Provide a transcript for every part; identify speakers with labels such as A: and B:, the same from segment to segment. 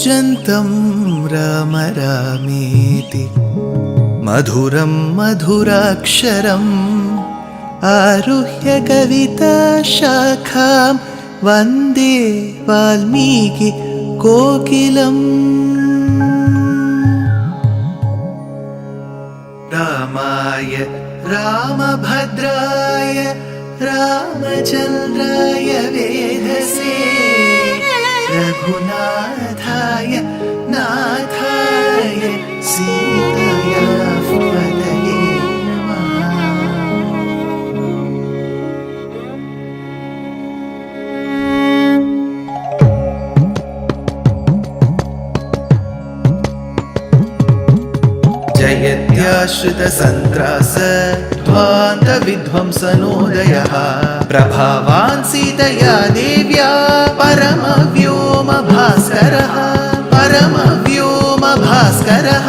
A: कूजन्तं राम रामेति मधुरं मधुराक्षरम् आरुह्य कविताशाखां वन्दे वाल्मीकि कोकिलम्। रामाय रामभद्राय रामचन्द्राय वेधसे रघुनाथाय नाथाय सीताया पतये नमः। जयत्याश्रितसन्त्रास ध्वान्तविध्वंसनोदयः प्रभावान् सीतया देव्या परमव्योमभास्करः परमव्योमभास्करः।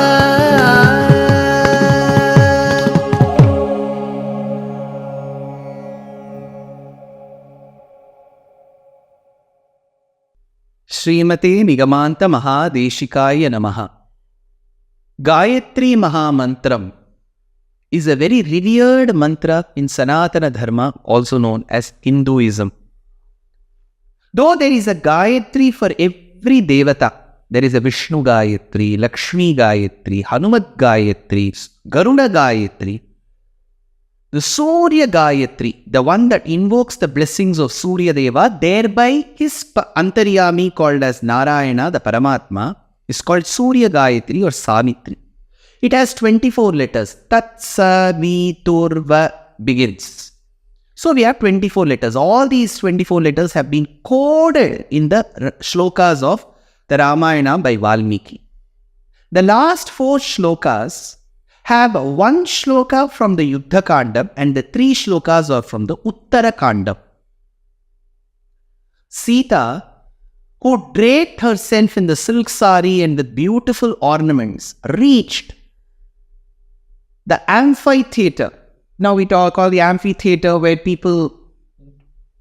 B: श्रीमते निगमान्त महादेशिकाय नमः। Gayatri Mahamantram is a very revered mantra in Sanatana Dharma, also known as Hinduism. Though there is a Gayatri for every Devata, there is a Vishnu Gayatri, Lakshmi Gayatri, Hanumat Gayatri, Garuda Gayatri. The Surya Gayatri, the one that invokes the blessings of Surya Deva, thereby his Antaryami called as Narayana, the Paramatma, is called Surya Gayatri or Savitri. It has 24 letters. Tat Sa Vi Tur Va begins. So we have 24 letters. All these 24 letters have been coded in the shlokas of the Ramayana by Valmiki. The last 4 shlokas have 1 shloka from the Yuddha Kandam and the 3 shlokas are from the Uttara Kandam. Sita, who draped herself in the silk sari and with beautiful ornaments, reached the amphitheater. Now we call the amphitheater where people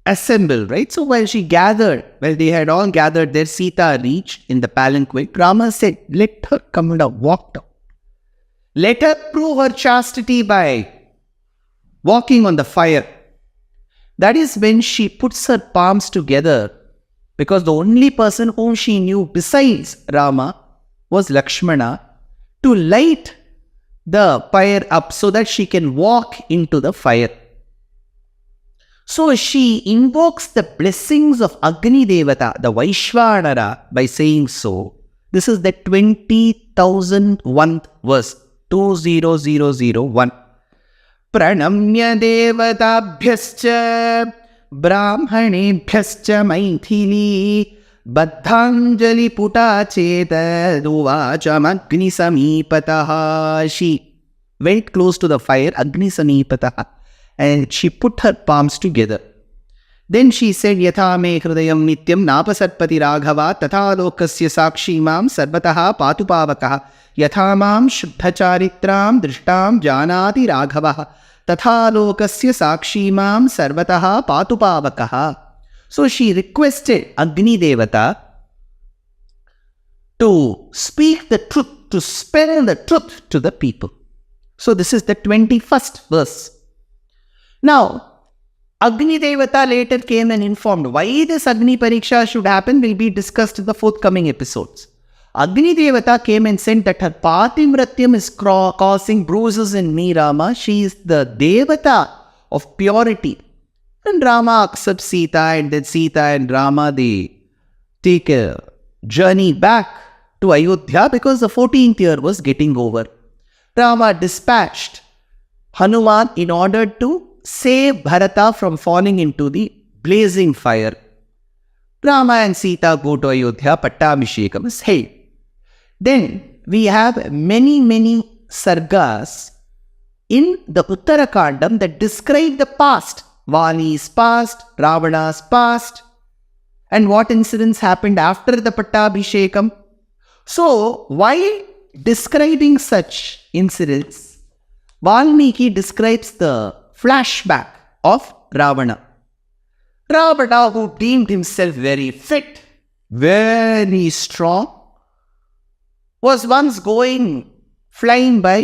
B: assemble, right? So while they had all gathered there, Sita reached in the palanquin. Rama said, let her come down, walk down. Let her prove her chastity by walking on the fire. That is when she puts her palms together, because the only person whom she knew besides Rama was Lakshmana, to light the fire up so that she can walk into the fire. So she invokes the blessings of Agni Devata, the Vaishvanara, by saying so. This is the 20,001th verse, 20001. Pranamya devatabhyascha brahmanebhyascha maithili Baddhanjali puta cheta duvacham agni samipataha. She went close to the fire, agni samipataha, and she put her palms together. Then she said, Yatha me hrudayam nityam napasatpati raghava tatha lokasya sakshi mam sarvataha patupavakaha yatha mam shuddhacharitram drishtam janati raghavaha tatha lokasya sakshi mam sarvataha patupavakaha. So she requested Agni Devata to speak the truth, to spell the truth to the people. So this is the 21st verse. Now, Agni Devata later came and informed why this Agni Pariksha should happen will be discussed in the forthcoming episodes. Agni Devata came and said that her Patimratyam is causing bruises in me, Rama. She is the Devata of purity. And Rama accepts Sita, and then Sita and Rama, they take a journey back to Ayodhya because the 14th year was getting over. Rama dispatched Hanuman in order to save Bharata from falling into the blazing fire. Rama and Sita go to Ayodhya, Pattabhishekam is held. Then we have many sargas in the Uttara Kandam that describe the past. Vali's past, Ravana's past, and what incidents happened after the Pattabhishekam. So, while describing such incidents, Valmiki describes the flashback of Ravana. Ravana, who deemed himself very fit, very strong, was once flying by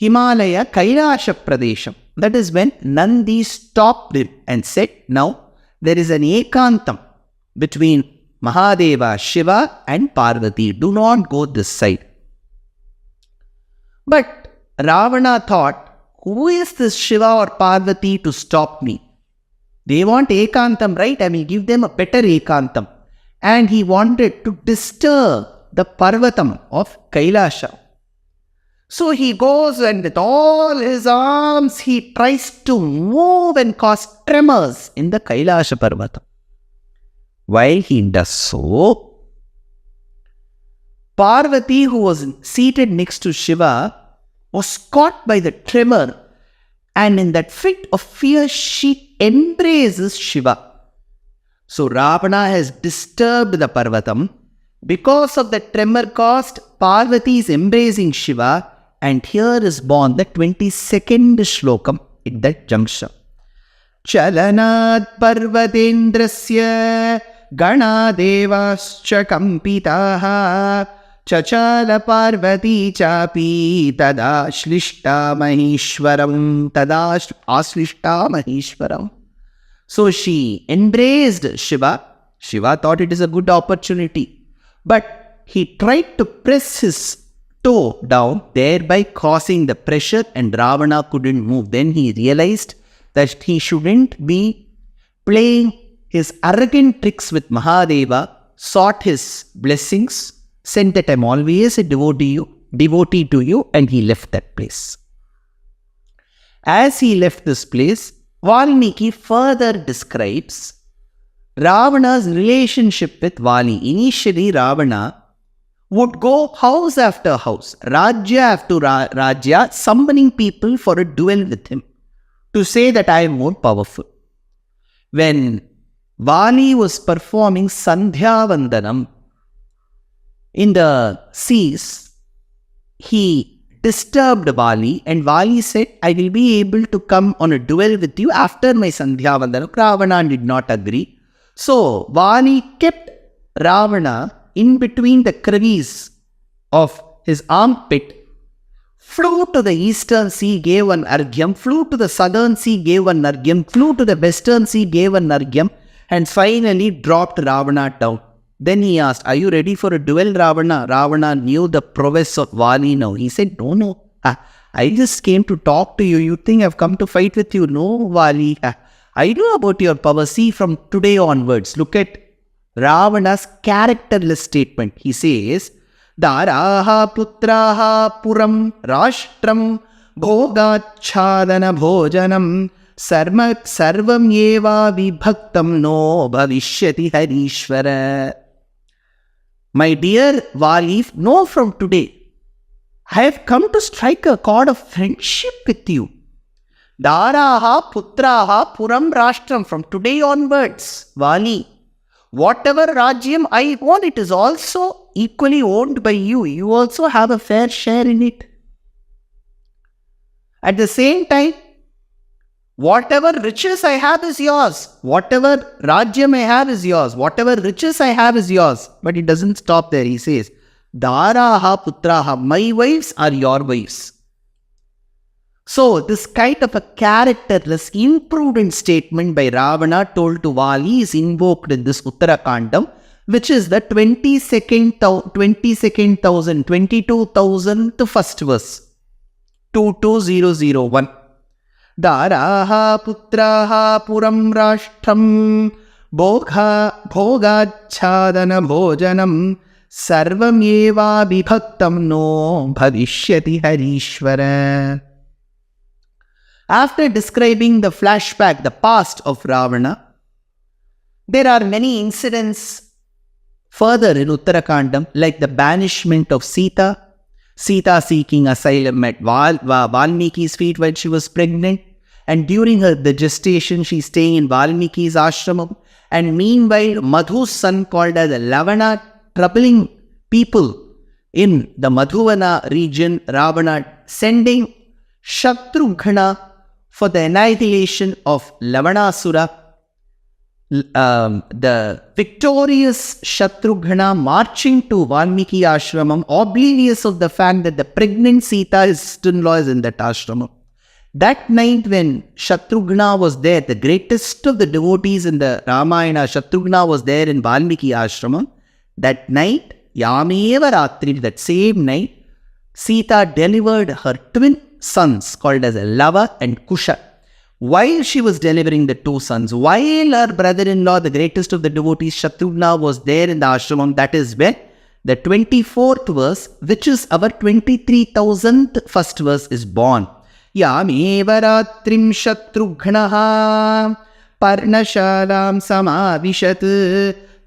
B: Himalaya Kailasha Pradesham. That is when Nandi stopped him and said, now there is an ekantam between Mahadeva, Shiva and Parvati. Do not go this side. But Ravana thought, who is this Shiva or Parvati to stop me? They want ekantam, right? I will give them a better ekantam. And he wanted to disturb the Parvatam of Kailasha. So he goes and with all his arms, he tries to move and cause tremors in the Kailasha Parvata. While he does so, Parvati, who was seated next to Shiva, was caught by the tremor, and in that fit of fear, she embraces Shiva. So Ravana has disturbed the Parvatam. Because of the tremor caused, Parvati is embracing Shiva, and here is born the 22nd shlokam in that juncture. Chalanat parvatendrasya ganadevascha kampitaha chachala parvati chapi tadashlishta mahishwaram. So she embraced Shiva. Shiva thought it is a good opportunity. But he tried to press his toe down, thereby causing the pressure, and Ravana couldn't move. Then he realized that he shouldn't be playing his arrogant tricks with Mahadeva, sought his blessings, said that I'm always a devotee to you, and he left that place. As he left this place, Valmiki further describes Ravana's relationship with Vali. Initially, Ravana would go house after house, Rajya after Rajya, summoning people for a duel with him to say that I am more powerful. When Vali was performing Sandhya Vandanam in the seas, he disturbed Vali, and Vali said, I will be able to come on a duel with you after my Sandhya Vandanam. Ravana did not agree. So Vali kept Ravana in between the crevice of his armpit, flew to the eastern sea, gave one argyam, flew to the southern sea, gave one argyam, flew to the western sea, gave one argyam, and finally dropped Ravana down. Then he asked, are you ready for a duel, Ravana? Ravana knew the prowess of Vali now. He said, no. I just came to talk to you. You think I've come to fight with you? No, Vali. I know about your power. See, from today onwards, look at Ravana's characterless statement. He says, Daraha putraha puram rashtram bhogachadana bhojanam sarvam eva vibhaktam no bhavishyati harishvara. My dear Vali, know from today, I have come to strike a chord of friendship with you. Daraha putraha puram rashtram. From today onwards, Vali, whatever Rajyam I own, it is also equally owned by you. You also have a fair share in it. At the same time, whatever riches I have is yours. Whatever Rajyam I have is yours. Whatever riches I have is yours. But it doesn't stop there. He says, Daraha putraha. My wives are your wives. So, this kind of a characterless, imprudent statement by Ravana told to Vali is invoked in this Yuddha Kandam, which is the 22,000th first verse, 22001. Daraha putraha puram rashtram bhogachadana bhojanam sarvam eva vibhaktam no bhavishyati harishvara. After describing the flashback, the past of Ravana, there are many incidents further in Yuddha Kandam, like the banishment of Sita, Sita seeking asylum at Valmiki's feet when she was pregnant, and during the gestation she staying in Valmiki's ashramam, and meanwhile Madhu's son called as Ravana troubling people in the Madhuvana region, Ravana sending Shatrughna for the annihilation of Lavanasura. the victorious Shatrughna marching to Valmiki ashramam, oblivious of the fact that the pregnant Sita, his sister-in-law, is in that ashramam. That night when Shatrughna was there, the greatest of the devotees in the Ramayana, Shatrughna was there in Valmiki ashramam. That night, Yameva Ratri, that same night, Sita delivered her twin sons called as Lava and Kusha. While she was delivering the two sons, while her brother-in-law, the greatest of the devotees, Shatrughna, was there in the ashramam, that is when the 24th verse, which is our 23,000th first verse, is born. Yameva ratrim Shatrughnaha parnashalam samavishat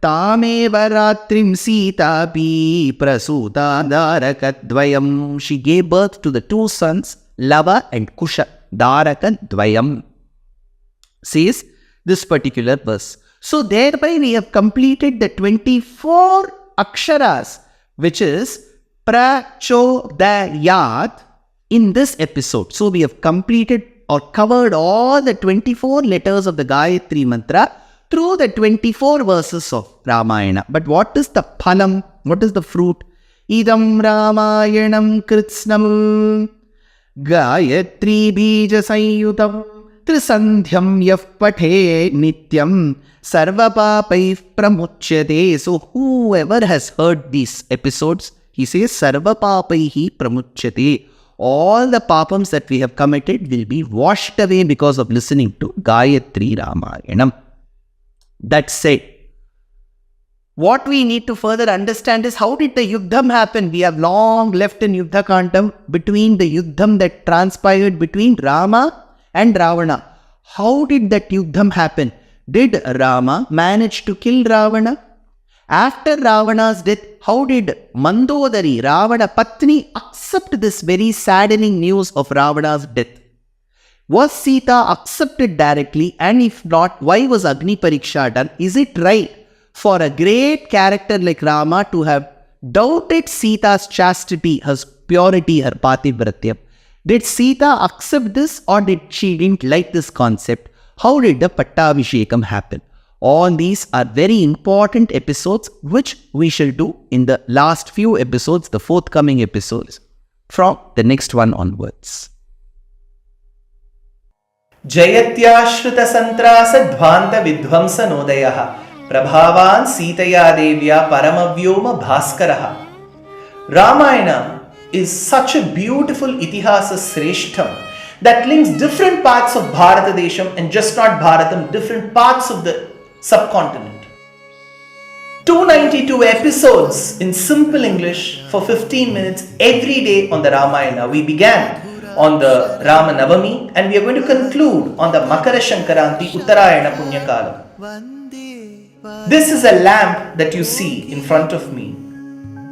B: tameva ratrim Sita pi prasuta darakadvayam. She gave birth to the two sons, Lava and Kusha. Darakadvayam, says this particular verse. So thereby we have completed the 24 aksharas, which is prachodayat, in this episode. So we have completed or covered all the 24 letters of the Gayatri mantra through the 24 verses of Ramayana. But what is the phalam? What is the fruit? Idam Ramayanam kritsnam Gayatri bija sayutam trisandhyam yaf pathe nityam sarvapapai pramuchyate. So whoever has heard these episodes, he says sarvapapaihi pramuchyate. All the papams that we have committed will be washed away because of listening to Gayatri Ramayanam. That said, what we need to further understand is how did the Yuddham happen? We have long left in Yuddha Kandam between the Yuddham that transpired between Rama and Ravana. How did that Yuddham happen? Did Rama manage to kill Ravana? After Ravana's death, how did Mandodari, Ravana Patni, accept this very saddening news of Ravana's death? Was Sita accepted directly? And if not, why was Agni Pariksha done? Is it right for a great character like Rama to have doubted Sita's chastity, her purity, her pativratyam? Did Sita accept this, or did she didn't like this concept? How did the Pattabhishekam happen? All these are very important episodes which we shall do in the last few episodes, the forthcoming episodes, from the next one onwards.
A: जयत्याश्रित संत्रास ध्वांत विध्वंस नोदयः प्रभावान सीतया देव्या परमव्योम भास्करः. Ramayana is such a beautiful itihasa sreshtham that links different parts of Bharatadesham, and just not Bharatam, different parts of the subcontinent. 292 episodes in simple English for 15 minutes every day on the Ramayana. We began on the Rama Navami and we are going to conclude on the Makara Shankaranti Uttarayana Punyakalam. This is a lamp that you see in front of me.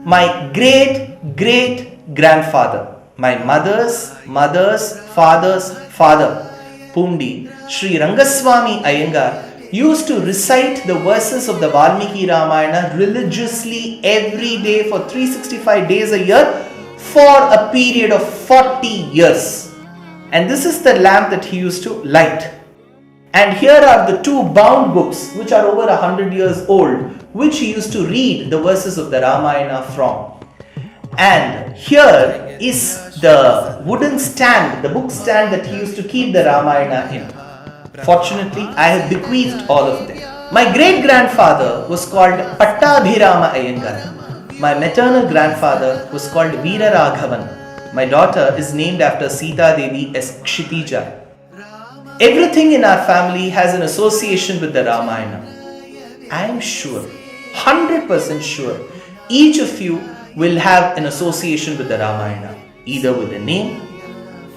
A: My great grandfather, my mother's father's father, Pundi, Sri Rangaswamy Iyengar, used to recite the verses of the Valmiki Ramayana religiously every day for 365 days a year for a period of 40 years. And this is the lamp that he used to light. And here are the two bound books which are over 100 years old, which he used to read the verses of the Ramayana from. And here is the wooden stand, the book stand that he used to keep the Ramayana in. Fortunately, I have bequeathed all of them. My great-grandfather was called Pattabhirama Iyengar. My maternal grandfather was called Veera Raghavan. My daughter is named after Sita Devi as Kshitija. Everything in our family has an association with the Ramayana. I am sure, 100% sure, each of you will have an association with the Ramayana, either with a name,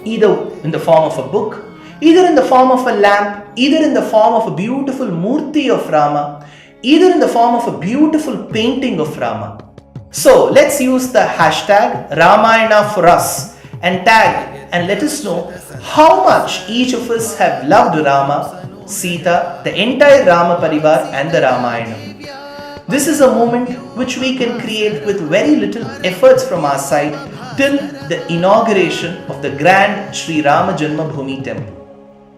A: either in the form of a book, either in the form of a lamp, either in the form of a beautiful murti of Rama, either in the form of a beautiful painting of Rama. So let's use the hashtag Ramayana for us and tag and let us know how much each of us have loved Rama, Sita, the entire Rama Parivar and the Ramayana. This is a moment which we can create with very little efforts from our side till the inauguration of the grand Sri Rama Janmabhoomi temple.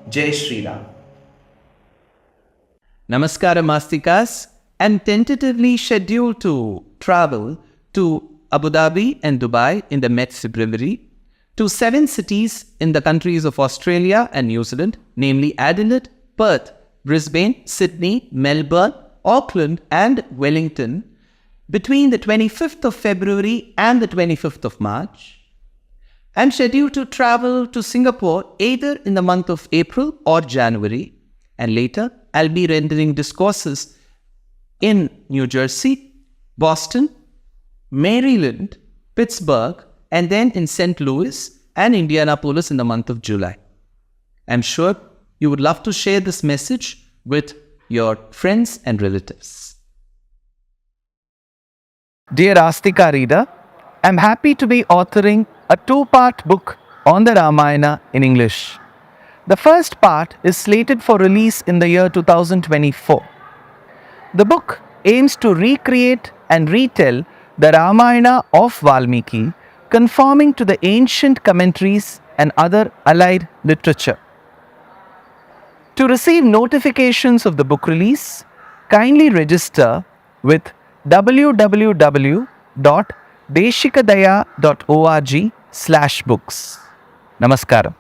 A: Jai Shri Ram.
B: Namaskara Mastikas. I'm tentatively scheduled to travel to Abu Dhabi and Dubai in the Met February, to 7 cities in the countries of Australia and New Zealand, namely Adelaide, Perth, Brisbane, Sydney, Melbourne, Auckland and Wellington between the 25th of February and the 25th of March. I'm scheduled to travel to Singapore either in the month of April or January, and later I'll be rendering discourses in New Jersey, Boston, Maryland, Pittsburgh, and then in St. Louis and Indianapolis in the month of July. I'm sure you would love to share this message with your friends and relatives.
A: Dear Astika reader, I'm happy to be authoring a 2-part book on the Ramayana in English. The first part is slated for release in the year 2024. The book aims to recreate and retell the Ramayana of Valmiki, conforming to the ancient commentaries and other allied literature. To receive notifications of the book release, kindly register with www.deshikadaya.org/books. Namaskaram.